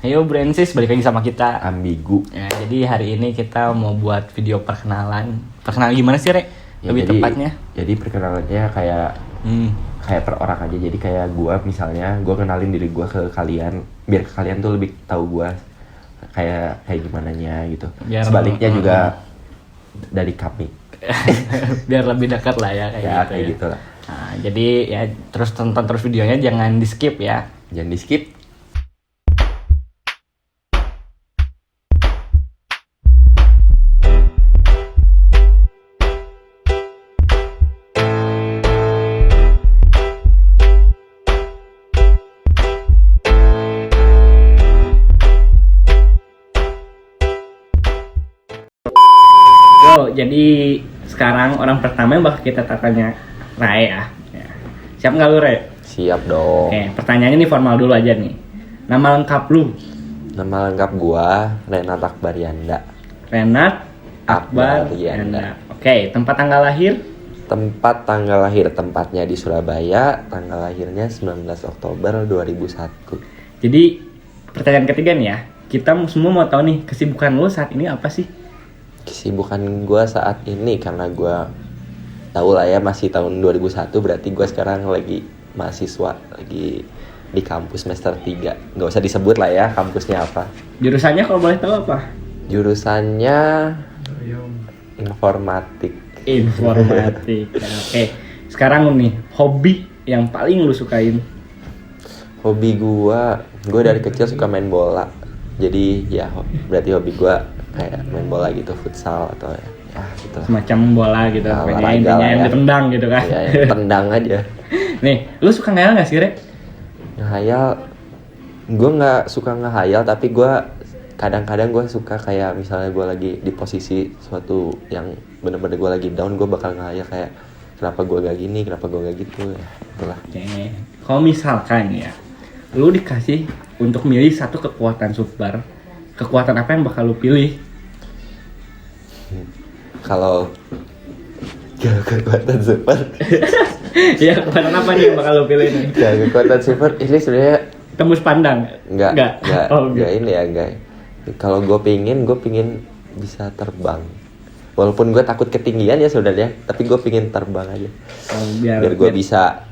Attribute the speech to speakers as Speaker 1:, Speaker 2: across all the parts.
Speaker 1: Ayo Bransis, balik lagi sama kita.
Speaker 2: Ambigu.
Speaker 1: Ya, jadi hari ini kita mau buat video perkenalan. Perkenalan gimana sih, Rek? Lebih tepatnya.
Speaker 2: Jadi perkenalannya kayak per orang aja. Jadi kayak gua misalnya, gua kenalin diri gua ke kalian, biar kalian tuh lebih tahu gua kayak gimana nya gitu.
Speaker 1: Biar
Speaker 2: sebaliknya juga dari kami.
Speaker 1: Biar lebih dekat lah ya
Speaker 2: kayak
Speaker 1: gitu.
Speaker 2: gitu lah.
Speaker 1: Nah, jadi ya terus tonton terus videonya, jangan di skip ya.
Speaker 2: Jangan di skip.
Speaker 1: Jadi sekarang orang pertama yang bakal kita tanya Rai ya. Siap nggak lu, Rai?
Speaker 2: Siap dong.
Speaker 1: Oke, pertanyaannya nih formal dulu aja nih. Nama lengkap lu?
Speaker 2: Nama lengkap gua Renat Akbaryanda.
Speaker 1: Renat Akbaryanda. Oke, tempat tanggal lahir?
Speaker 2: Tempat tanggal lahir, tempatnya di Surabaya, tanggal lahirnya 19 Oktober 2001.
Speaker 1: Jadi pertanyaan ketiga nih ya, kita semua mau tahu nih kesibukan lu saat ini apa sih?
Speaker 2: Kesibukan gue saat ini karena gue tahu lah ya masih tahun 2001, berarti gue sekarang lagi mahasiswa, lagi di kampus semester 3. Gak usah disebut lah ya kampusnya apa.
Speaker 1: Jurusannya kalau boleh tahu apa?
Speaker 2: Jurusannya informatik.
Speaker 1: Informatik. Ya, oke. Sekarang nih, hobi yang paling lu sukain?
Speaker 2: Hobi gue dari kecil suka main bola. Jadi ya berarti hobi gue kayak main bola gitu, futsal atau ya gitu.
Speaker 1: Semacam bola gitu,
Speaker 2: ya,
Speaker 1: intinya yang ditendang gitu kan.
Speaker 2: Ya, tendang aja.
Speaker 1: Nih, lu suka ngayal gak sih, Rek?
Speaker 2: Ngehayal, gue nggak suka ngehayal, tapi gue kadang-kadang gue suka kayak misalnya gue lagi di posisi suatu yang bener-bener gue lagi down, gue bakal ngehayal kayak kenapa gue gak gini, kenapa gue gak gitu ya, itulah.
Speaker 1: Oke. Kalau misalkan ya, lu dikasih untuk milih satu kekuatan super, kekuatan apa yang bakal lu pilih?
Speaker 2: Kalau kekuatan super
Speaker 1: Ya, kekuatan apa nih yang bakal lu pilih nih?
Speaker 2: ya kekuatan super ini sebenarnya
Speaker 1: Tembus pandang?
Speaker 2: enggak
Speaker 1: Oh,
Speaker 2: enggak. Kalau gue pingin bisa terbang, walaupun gue takut ketinggian ya sebenarnya, tapi gue pingin terbang aja. Biar gue bisa.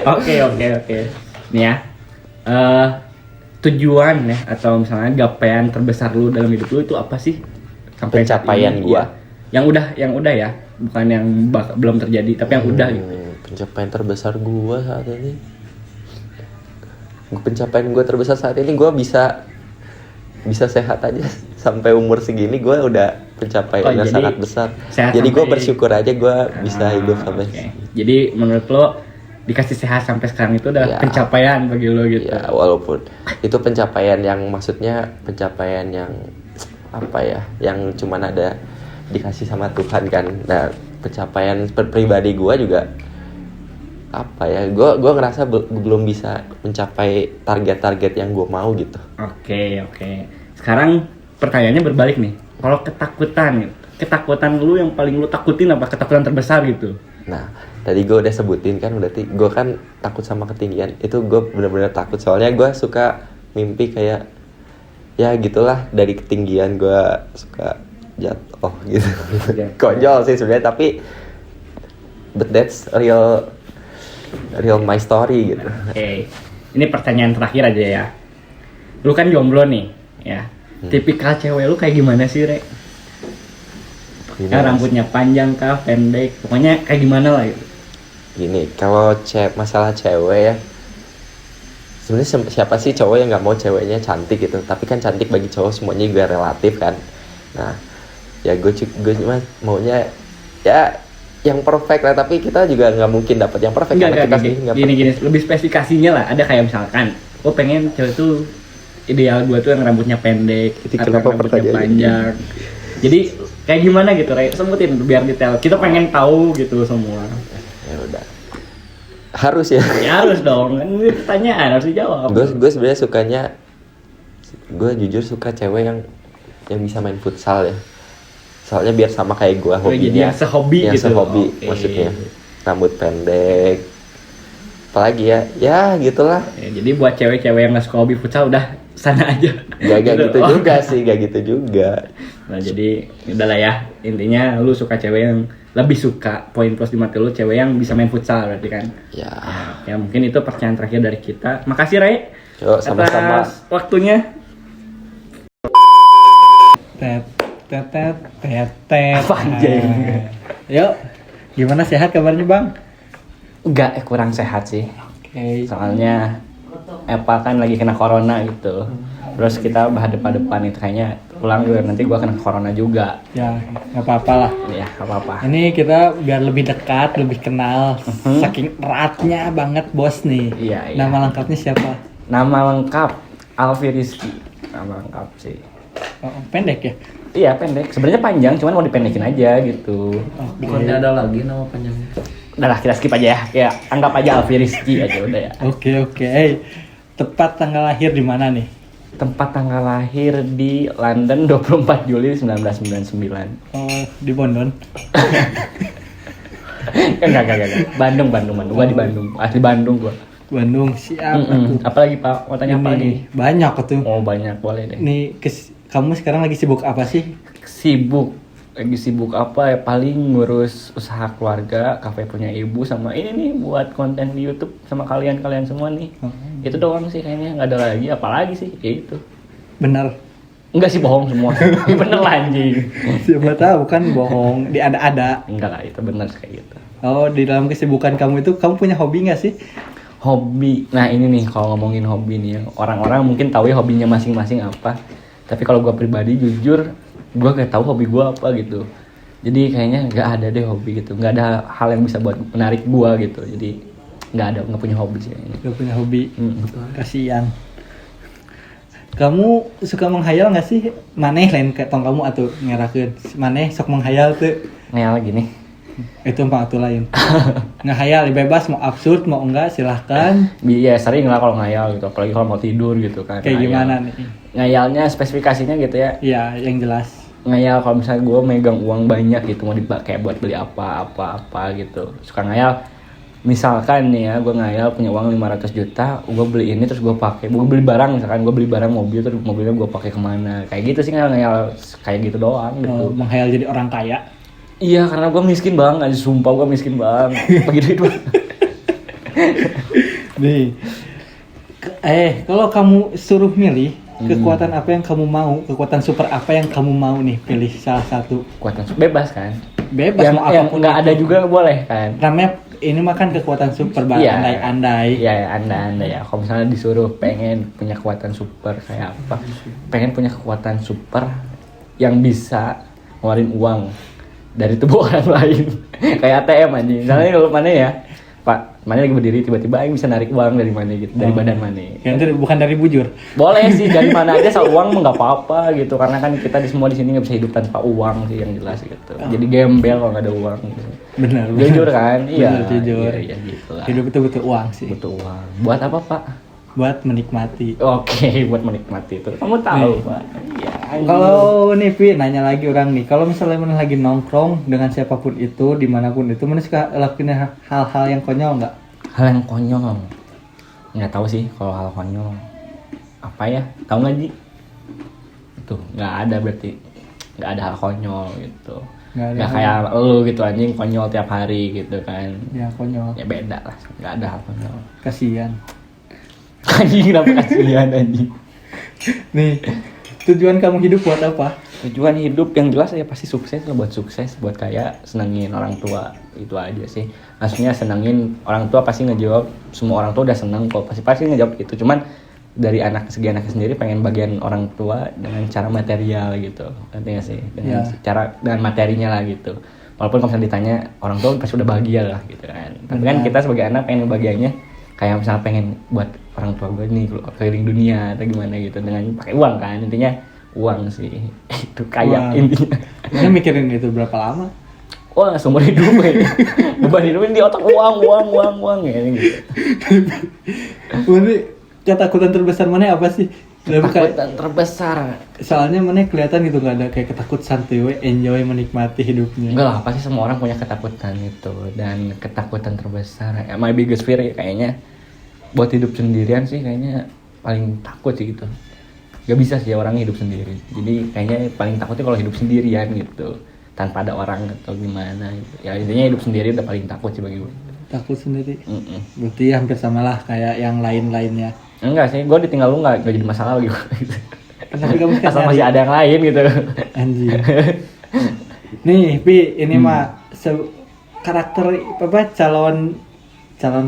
Speaker 1: Oke. Nih ya, tujuan ya atau misalnya gapaian terbesar lu dalam hidup lu itu apa sih? Sampai
Speaker 2: Pencapaian gua.
Speaker 1: Ya. Yang udah ya, bukan yang belum terjadi, tapi yang udah gitu.
Speaker 2: Pencapaian terbesar gua saat ini. Pencapaian gua terbesar saat ini gua bisa sehat aja sampai umur segini, gua udah pencapaiannya sangat besar. Jadi gua bersyukur aja gua bisa hidup sampai.
Speaker 1: Okay. Jadi menurut lo dikasih sehat sampai sekarang itu udah pencapaian bagi lo gitu.
Speaker 2: Ya, walaupun itu pencapaian yang maksudnya pencapaian yang apa ya, yang cuman ada dikasih sama Tuhan kan. Nah, pencapaian pribadi gue juga apa ya, gue ngerasa belum bisa mencapai target-target yang gue mau gitu.
Speaker 1: Oke. Sekarang pertanyaannya berbalik nih. Kalau ketakutan lu yang paling lu takutin apa, ketakutan terbesar gitu?
Speaker 2: Nah, tadi gue udah sebutin kan, berarti gue kan takut sama ketinggian. Itu gue bener-bener takut, soalnya gue suka mimpi kayak ya gitulah, dari ketinggian gue suka jatuh gitu. Konyol sih sebenarnya, tapi but that's real my story gitu.
Speaker 1: Oke. Ini pertanyaan terakhir aja ya. Lu kan jomblo nih, ya. Tipikal cewek lu kayak gimana sih, Rek? Rambutnya panjang kah, pendek, pokoknya kayak gimana lah gitu.
Speaker 2: Gini, kalau masalah cewek ya, sebenarnya siapa sih cowok yang nggak mau ceweknya cantik gitu? Tapi kan cantik bagi cowok semuanya juga relatif kan. Nah, ya gue cuma maunya ya yang perfect lah, tapi kita juga nggak mungkin dapat yang perfect karena kita sendiri nggak.
Speaker 1: Gini, lebih spesifikasinya lah. Ada kayak misalkan, gue pengen cewek tuh ideal gue tuh yang rambutnya pendek, atau rambutnya panjang. Jadi kayak gimana gitu, Ray? Sebutin biar detail. Kita pengen tahu gitu semua.
Speaker 2: Ya udah. Harus ya?
Speaker 1: Ya harus dong. Kan ini pertanyaan harus dijawab.
Speaker 2: Gue sebenarnya sukanya, gue jujur suka cewek yang bisa main futsal ya. Soalnya biar sama kayak gue hobinya.
Speaker 1: Yang sehobi gitu.
Speaker 2: Maksudnya. Rambut pendek, apalagi ya gitulah.
Speaker 1: Ya, jadi buat cewek-cewek yang nggak suka hobi futsal udah sana aja.
Speaker 2: Gak gitu
Speaker 1: Oh,
Speaker 2: juga sih, gak gitu juga.
Speaker 1: Nah jadi udahlah ya, intinya lu suka cewek yang lebih suka, poin plus di mata lu cewek yang bisa main futsal berarti kan.
Speaker 2: Ya,
Speaker 1: Ya mungkin itu pertanyaan terakhir dari kita. Makasih Ray
Speaker 2: yuk sama-sama.
Speaker 1: atas waktunya.
Speaker 3: Tet tet tet tet tet.
Speaker 1: Apa anjing?
Speaker 3: Yuk, gimana sehat kabarnya bang?
Speaker 1: Enggak, kurang sehat sih.
Speaker 3: Oke.
Speaker 1: Soalnya Epa kan lagi kena corona gitu. Terus kita berhadapan-hadapan itu kayaknya pulang dulu nanti gua kena corona juga.
Speaker 3: Ya, nggak apa-apa lah.
Speaker 1: Ya, enggak apa-apa.
Speaker 3: Ini kita biar lebih dekat, lebih kenal. Saking eratnya banget bos nih.
Speaker 1: Iya, iya.
Speaker 3: Nama lengkapnya siapa?
Speaker 1: Nama lengkap Alfi Rizky. Nama lengkap sih.
Speaker 3: Oh, pendek ya?
Speaker 1: Iya, pendek. Sebenarnya panjang, cuman mau dipendekin aja gitu.
Speaker 3: Oke.
Speaker 4: Bukannya ada lagi nama panjangnya?
Speaker 1: Udah lah, kita skip aja ya. Ya, anggap aja Alfi Rizky aja udah ya.
Speaker 3: Oke. Tepat tanggal lahir di mana nih?
Speaker 1: Tempat tanggal lahir di London 24 Juli 1999.
Speaker 3: Oh, di Bondon.
Speaker 1: Enggak. Bandung. Gua di Bandung. Asli Bandung gua.
Speaker 3: Bandung, siap.
Speaker 1: Mm-mm. Apalagi Pak? Mau tanya apa lagi?
Speaker 3: Ini banyak tuh.
Speaker 1: Oh, banyak, boleh deh.
Speaker 3: Nih, kamu sekarang lagi sibuk apa sih?
Speaker 1: Lagi sibuk apa ya? Paling ngurus usaha keluarga, kafe punya ibu, sama ini nih buat konten di YouTube sama kalian semua nih. Itu doang sih kayaknya, nggak ada lagi. Apalagi sih? Ya itu.
Speaker 3: Bener.
Speaker 1: Enggak sih, bohong semua. Bener lah anjing.
Speaker 3: Siapa tahu kan bohong, ada-ada.
Speaker 1: Enggak lah, itu bener kayak gitu.
Speaker 3: Oh, di dalam kesibukan kamu itu, kamu punya hobi nggak sih?
Speaker 1: Hobi. Nah ini nih kalau ngomongin hobi nih ya, orang-orang mungkin tahu ya hobinya masing-masing apa. Tapi kalau gue pribadi jujur, gue gak tahu hobi gue apa gitu. Jadi kayaknya nggak ada deh hobi gitu, nggak ada hal yang bisa buat menarik gue gitu. Jadi nggak punya hobi sih kayaknya.
Speaker 3: Gak punya hobi.
Speaker 1: Mm.
Speaker 3: Kasian. Kamu suka menghayal nggak sih? Maneh lain kayak tong kamu atau ngerakeun. Maneh sok menghayal tuh.
Speaker 1: Ngeyel gini.
Speaker 3: Itu mah atuh lain. Ngehayal bebas mau absurd mau enggak silahkan.
Speaker 1: Iya sering lah kalau ngayal gitu, apalagi kalau mau tidur gitu kan.
Speaker 3: Kayak
Speaker 1: ngayal.
Speaker 3: gimana nih?
Speaker 1: Ngayalnya spesifikasinya gitu ya.
Speaker 3: Iya, yang jelas.
Speaker 1: Ngayal kalau misalnya gue megang uang banyak gitu mau kayak buat beli apa gitu. Suka ngayal. Misalkan nih ya, gue ngayal punya uang 500 juta, gue beli ini terus gue pakai. Gue beli barang, misalkan gue beli barang mobil terus mobilnya gue pakai kemana. Kayak gitu sih ngayal kayak gitu doang gitu.
Speaker 3: Menghayal jadi orang kaya.
Speaker 1: Iya, karena gue miskin banget, sumpah gue miskin banget. Begitu itu.
Speaker 3: Nih. Kalau kamu suruh milih kekuatan apa yang kamu mau, kekuatan super apa yang kamu mau nih, pilih salah satu.
Speaker 1: Kekuatan bebas kan?
Speaker 3: Bebas
Speaker 1: Yang
Speaker 3: mau apapun.
Speaker 1: nggak ada juga boleh kan?
Speaker 3: Namanya ini mah kan kekuatan super
Speaker 1: Iya.
Speaker 3: andai-andai.
Speaker 1: Iya, anda ya. Kalau misalnya disuruh pengen punya kekuatan super kayak apa? Pengen punya kekuatan super yang bisa ngeluarin uang dari tubuh orang lain. Kayak ATM anjing. Misalnya kalau mana ya? Pak, mana lagi berdiri tiba-tiba yang bisa narik uang dari mana gitu, dari badan mana.
Speaker 3: Yang bukan dari bujur.
Speaker 1: Boleh sih dari mana aja asal uang mah nggak apa-apa gitu, karena kan kita semua di sini nggak bisa hidup tanpa uang sih yang jelas gitu. Jadi gembel kalau nggak ada uang gitu.
Speaker 3: Benar.
Speaker 1: Jujur kan? Iya.
Speaker 3: Benar, jujur.
Speaker 1: Iya gitu lah.
Speaker 3: Hidup itu butuh uang sih.
Speaker 1: Butuh uang. Buat apa Pak?
Speaker 3: Buat menikmati.
Speaker 1: Oke, buat menikmati itu. Kamu tahu
Speaker 3: Nih.
Speaker 1: Pak? Iya.
Speaker 3: Kalau nih Pi, nanya lagi orang nih, kalau misalnya mana lagi nongkrong dengan siapapun itu, dimanapun itu, mana suka lakuin hal-hal yang konyol nggak?
Speaker 1: Hal yang konyol. Nggak tahu sih kalau hal konyol. Apa ya? Tahu nggak Ji? Itu nggak ada berarti. Nggak ada hal konyol gitu. Nggak kayak lu gitu anjing konyol tiap hari gitu kan.
Speaker 3: Ya konyol.
Speaker 1: Ya beda lah. Nggak ada hal konyol.
Speaker 3: Kasian.
Speaker 1: Anjing kenapa kasihan anjing?
Speaker 3: Nih, tujuan kamu hidup buat apa?
Speaker 1: Tujuan hidup yang jelas ya pasti sukses lah, buat sukses, buat kaya, senengin orang tua, itu aja sih. Maksudnya senengin orang tua pasti ngejawab, semua orang tua udah seneng kok, pasti ngejawab gitu. Cuman dari segi anaknya sendiri pengen bagian orang tua dengan cara material gitu, ngerti nggak sih? Dengan cara dengan materinya lah gitu. Walaupun kalau misalnya ditanya orang tua pasti udah bahagia lah gitu kan. Tapi kan kita sebagai anak pengen bahagianya kayak misalnya pengen buat orang tua gue nih keliling dunia atau gimana gitu dengan pakai uang kan, intinya uang sih. Itu kayak intinya.
Speaker 3: Mana mikirin itu berapa lama?
Speaker 1: Wah, seumur hidup ya. Beban hidupin di otak uang ya gitu.
Speaker 3: Ini ketakutan terbesar mana apa sih?
Speaker 1: Ketakutan terbesar.
Speaker 3: Soalnya mana kelihatan gitu nggak ada kayak ketakut santai, enjoy menikmati hidupnya.
Speaker 1: Enggak lah, pasti semua orang punya ketakutan itu. Dan ketakutan terbesar, my biggest fear kayaknya buat hidup sendirian sih kayaknya paling takut sih gitu. Gak bisa sih orang hidup sendiri. Jadi kayaknya paling takutnya kalau hidup sendirian gitu, tanpa ada orang atau gimana gitu. Ya intinya hidup sendiri udah paling takut sih bagi gue.
Speaker 3: Takut sendiri. Berarti hampir samalah kayak yang lain-lainnya.
Speaker 1: Enggak sih, gue ditinggal lu nggak jadi masalah bagi gue.
Speaker 3: Tapi kamu kan
Speaker 1: asal masih ada yang lain gitu.
Speaker 3: Anjir. Nih, Pi, ini karakter apa calon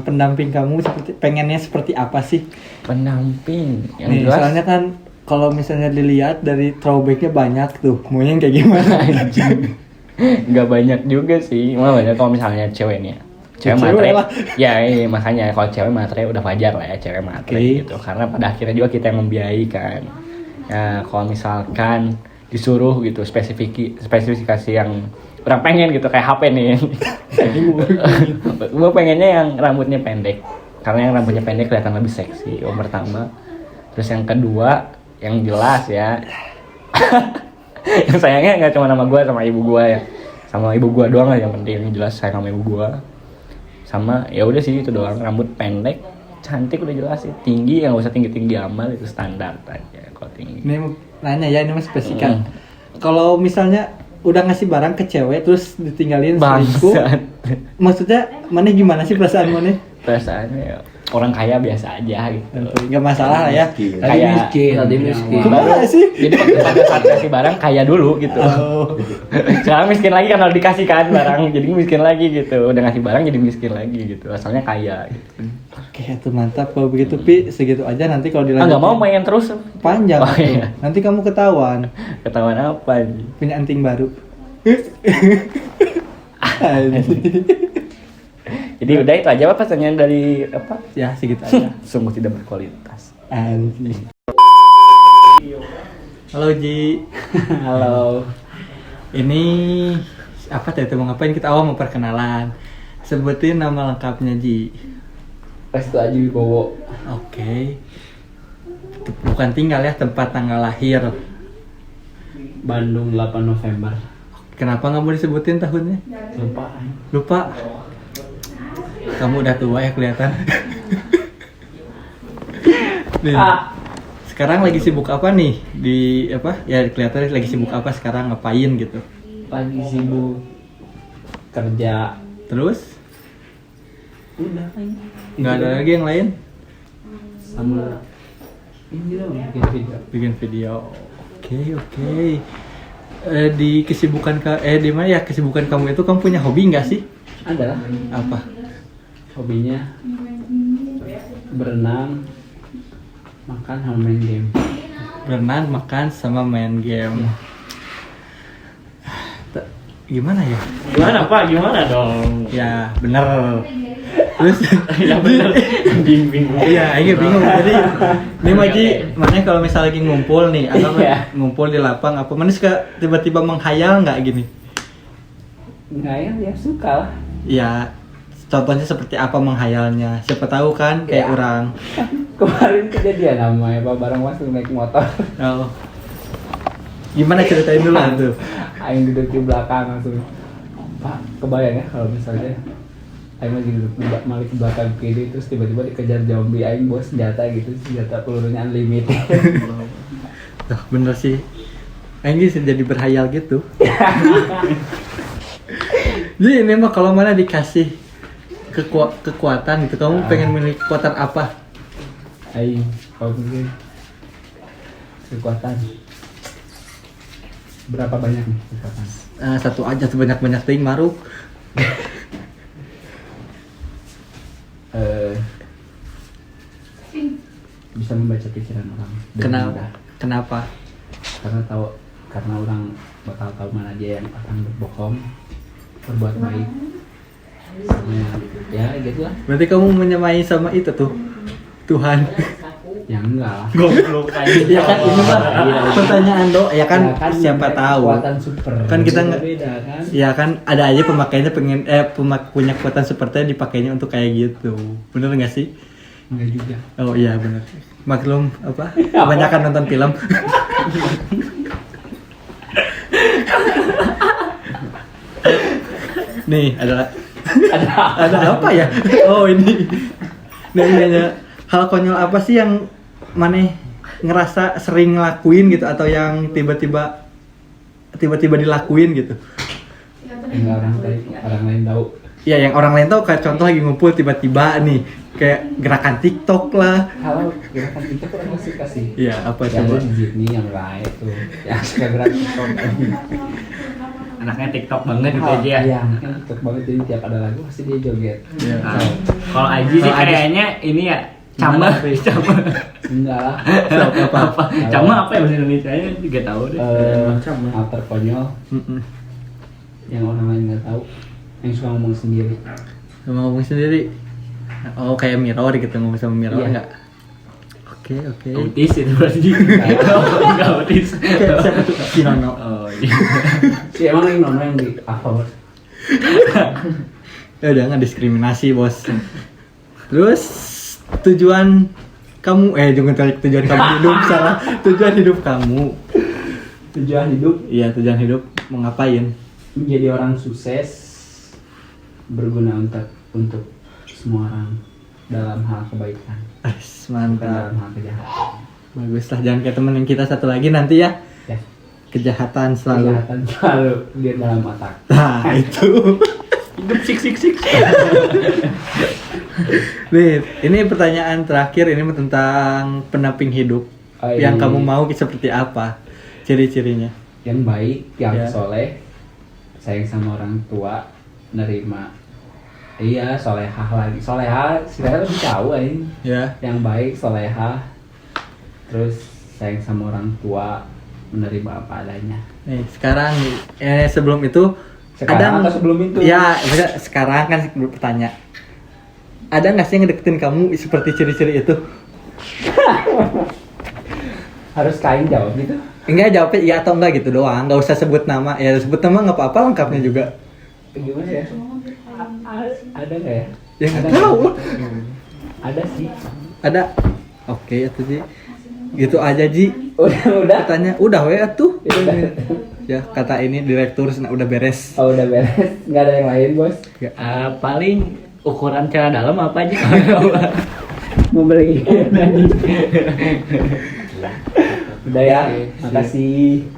Speaker 3: pendamping kamu pengennya seperti apa sih?
Speaker 1: Pendamping yang
Speaker 3: Nih,
Speaker 1: jelas.
Speaker 3: soalnya kan kalau misalnya dilihat dari throwbacknya banyak tuh, maunya yang kayak gimana?
Speaker 1: Nggak banyak juga sih, malah banyak kalau misalnya cewek nih ya. Cewek matre
Speaker 3: lah.
Speaker 1: ya makanya kalau cewek matre udah wajar lah ya cewek matre gitu, karena pada akhirnya juga kita yang membiayai kan ya. Kalau misalkan disuruh gitu spesifikasi yang kurang pengen gitu kayak HP nih. Gue pengennya yang rambutnya pendek, karena yang rambutnya pendek kelihatan lebih seksi, yang pertama. Terus yang kedua yang jelas ya. Yang sayangnya nggak cuma nama gue sama ibu gue ya, sama ibu gue doang lah yang penting, yang jelas sayang sama ibu gue. Sama ya udah sih itu doang, rambut pendek cantik udah jelas sih, tinggi yang nggak usah tinggi amal, itu standar aja kalau tinggi.
Speaker 3: Ini nanya ya, ini mas spesifikan. Kalau misalnya udah ngasih barang ke cewek terus ditinggalin selingkuh, maksudnya mana gimana sih perasaan mana?
Speaker 1: Perasaannya ya, orang kaya biasa aja gitu.
Speaker 3: Nggak masalah lah ya.
Speaker 1: Kayak
Speaker 4: Tadi miskin.
Speaker 3: Gimana sih?
Speaker 1: Jadi pada saat kasih barang kaya dulu gitu.
Speaker 3: Oh.
Speaker 1: Sekarang miskin lagi kan kalau dikasihkan barang, jadi miskin lagi gitu. Udah ngasih barang jadi miskin lagi gitu. Asalnya kaya gitu.
Speaker 3: Oke, itu mantap. Kalau begitu Pi, segitu aja. Nanti kalau dilanjutin
Speaker 1: Nggak mau main terus.
Speaker 3: panjang.
Speaker 1: Oh, iya.
Speaker 3: Nanti kamu ketahuan
Speaker 1: Ketahuan apa nih?
Speaker 3: punya anting baru. Anjing.
Speaker 1: Jadi udah itu aja apa pertanyaan dari apa?
Speaker 3: Ya segitu aja.
Speaker 1: Sungguh tidak berkualitas.
Speaker 3: Anjing. Halo Ji.
Speaker 1: Halo.
Speaker 3: Ini apa tadi mau ngapain? Kita awal mau perkenalan. Sebutin nama lengkapnya Ji.
Speaker 4: Restu Aji Wibowo.
Speaker 3: Oke. Bukan tinggal ya, tempat tanggal lahir.
Speaker 4: Bandung 8 November.
Speaker 3: Kenapa nggak mau disebutin tahunnya? Lupa. Kamu udah tua ya kelihatan. Nih. Sekarang lagi sibuk apa nih? Di apa? Ya kelihatan lagi sibuk apa sekarang, ngapain gitu.
Speaker 4: Lagi sibuk kerja.
Speaker 3: Terus
Speaker 4: Udah kan.
Speaker 3: nggak ada lagi yang lain?
Speaker 4: Sama ini dong bikin video.
Speaker 3: Bikin video. Oke. Di kesibukan di mana ya kesibukan kamu itu, kamu punya hobi nggak sih?
Speaker 4: Ada lah.
Speaker 3: Apa?
Speaker 4: Hobinya berenang, makan sama main game.
Speaker 3: Berenang, makan, sama main game. Gimana ya?
Speaker 1: Gimana Pak? Gimana dong?
Speaker 3: Ya bener. Terus
Speaker 1: Ya bener. Bingung.
Speaker 3: iya, ini bingung. Jadi ini Maji, makanya kalau misalnya lagi ngumpul nih, atau
Speaker 1: Iya.
Speaker 3: ngumpul di lapang apa, mana suka tiba-tiba menghayal nggak gini?
Speaker 4: Enggak ya suka lah.
Speaker 3: Ya, contohnya seperti apa menghayalnya? Siapa tahu kan kayak
Speaker 4: Ya.
Speaker 3: orang.
Speaker 4: Kemarin kejadian namanya Pak bareng masuk naik motor.
Speaker 3: Oh. Gimana ceritain dulu tuh?
Speaker 4: Aing duduk di belakang langsung. Pak, kebayang ya kalau misalnya Aing lagi duduk di malik di belakang kiri terus tiba-tiba dikejar zombie, Aing bawa senjata gitu, senjata pelurunya unlimited.
Speaker 3: Tuh, bener sih. Aing bisa jadi berhayal gitu. Jadi ini mah kalau mana dikasih kekuatan gitu, kamu pengen memiliki kekuatan apa?
Speaker 4: Aing kalau mungkin kekuatan berapa banyak nih kekuatan?
Speaker 3: Satu aja sebanyak-banyak ting maruk.
Speaker 4: Bisa membaca pikiran orang. dengan
Speaker 3: Kenapa?
Speaker 4: mudah.
Speaker 3: Kenapa?
Speaker 4: Karena orang bakal tahu mana aja yang akan berbohong, berbuat baik, sama ya gitu lah.
Speaker 3: Berarti kamu menyamai sama itu tuh Tuhan.
Speaker 4: Ya enggak lah.
Speaker 3: Goblok aja. Ya kan ini mah pertanyaan do, ya kan siapa tahu.
Speaker 4: Kekuatan super.
Speaker 3: Kan kita nggak-
Speaker 4: beda kan.
Speaker 3: Ya kan ada aja pemakainya pengen punya kekuatan sepertinya dipakainya untuk kayak gitu. Bener nggak sih?
Speaker 4: Enggak juga.
Speaker 3: Oh iya benar. Maklum apa? Kebanyakan nonton film. Nih ada apa ya? Oh ini. Nah, nanya hal konyol apa sih yang maneh ngerasa sering ngelakuin gitu atau yang tiba-tiba dilakuin gitu?
Speaker 4: Enggak orang lain tahu.
Speaker 3: Ya yang orang lain tahu kayak contoh lagi ngumpul tiba-tiba nih kayak gerakan TikTok lah.
Speaker 4: Kalau gerakan TikTok orang masih kasih.
Speaker 3: Iya apa
Speaker 4: Ya,
Speaker 3: coba?
Speaker 4: ada di Disney yang lain tuh. Yang suka gerak TikTok.
Speaker 1: Anaknya TikTok banget gitu aja ya.
Speaker 4: Iya, anaknya TikTok banget jadi tiap ada lagu pasti dia joget.
Speaker 3: Iya.
Speaker 1: Nah, kalau Aji sih
Speaker 3: Kalau Aji-
Speaker 1: kayaknya ini ya
Speaker 3: Gimana,
Speaker 1: cama,
Speaker 3: Pri?
Speaker 1: cama.
Speaker 4: Enggak lah.
Speaker 1: Apa? Cama apa ya bahasa Indonesia-nya juga tahu deh.
Speaker 4: Hal terkonyol
Speaker 3: Mm-mm.
Speaker 4: yang orang lain nggak tahu, yang suka ngomong sendiri.
Speaker 3: Sama ngomong sendiri. Oh kayak mirror gitu ngomong sama mirror
Speaker 4: Iya.
Speaker 3: enggak? Oke.
Speaker 1: Autis itu berarti. Enggak autis.
Speaker 3: Kayak siapa tuh? Si Nono.
Speaker 1: Oh iya.
Speaker 4: Si emang yang nono yang di apa?
Speaker 3: Ya jangan diskriminasi bos. Terus tujuan kamu tujuan kamu hidup salah. Tujuan hidup kamu.
Speaker 4: Tujuan hidup
Speaker 3: Iya tujuan hidup mau ngapain?
Speaker 4: menjadi orang sukses, berguna untuk semua orang dalam hal kebaikan, bukan
Speaker 3: Mantap.
Speaker 4: dalam hal kejahatan.
Speaker 3: Bagus lah jangan kayak temen yang kita satu lagi nanti ya.
Speaker 4: Ya,
Speaker 3: Kejahatan selalu.
Speaker 4: kejahatan selalu dia dalam otak.
Speaker 3: Nah itu.
Speaker 1: Hidup sik.
Speaker 3: Nih, ini pertanyaan terakhir ini tentang pendamping hidup.
Speaker 4: Oh,
Speaker 3: Yang
Speaker 4: ini.
Speaker 3: kamu mau seperti apa? Ciri-cirinya.
Speaker 4: Yang baik, yang
Speaker 3: Ya.
Speaker 4: soleh, sayang sama orang tua, nerima. Iya, solehah lagi. Solehah, sebenarnya lebih tahu ini.
Speaker 3: Ya.
Speaker 4: Yang baik, solehah, terus sayang sama orang tua, menerima apa adanya.
Speaker 3: Nih, sekarang sebelum itu
Speaker 4: Sekarang atau sebelum itu?
Speaker 3: Ya, maksudnya sekarang kan bertanya. Ada nggak sih yang ngedeketin kamu seperti ciri-ciri itu?
Speaker 4: Harus kain jawab gitu.
Speaker 3: Enggak jawabnya iya atau enggak gitu doang. Nggak usah sebut nama. Ya sebut nama nggak apa-apa lengkapnya juga.
Speaker 4: Gimana ya? Ada nggak ya?
Speaker 3: Ya nggak
Speaker 4: Ada
Speaker 3: tahu.
Speaker 4: Ada sih.
Speaker 3: Ada. Oke, itu Ji. Gitu aja Ji.
Speaker 4: Udah.
Speaker 3: Katanya udah we atuh.
Speaker 4: Ya udah.
Speaker 3: Ya kata ini direktur udah beres.
Speaker 4: Oh, udah beres. Nggak ada yang lain, Bos.
Speaker 1: Paling ukuran celana dalam apa aja?
Speaker 4: Mau beli. Udah ya. Makasih.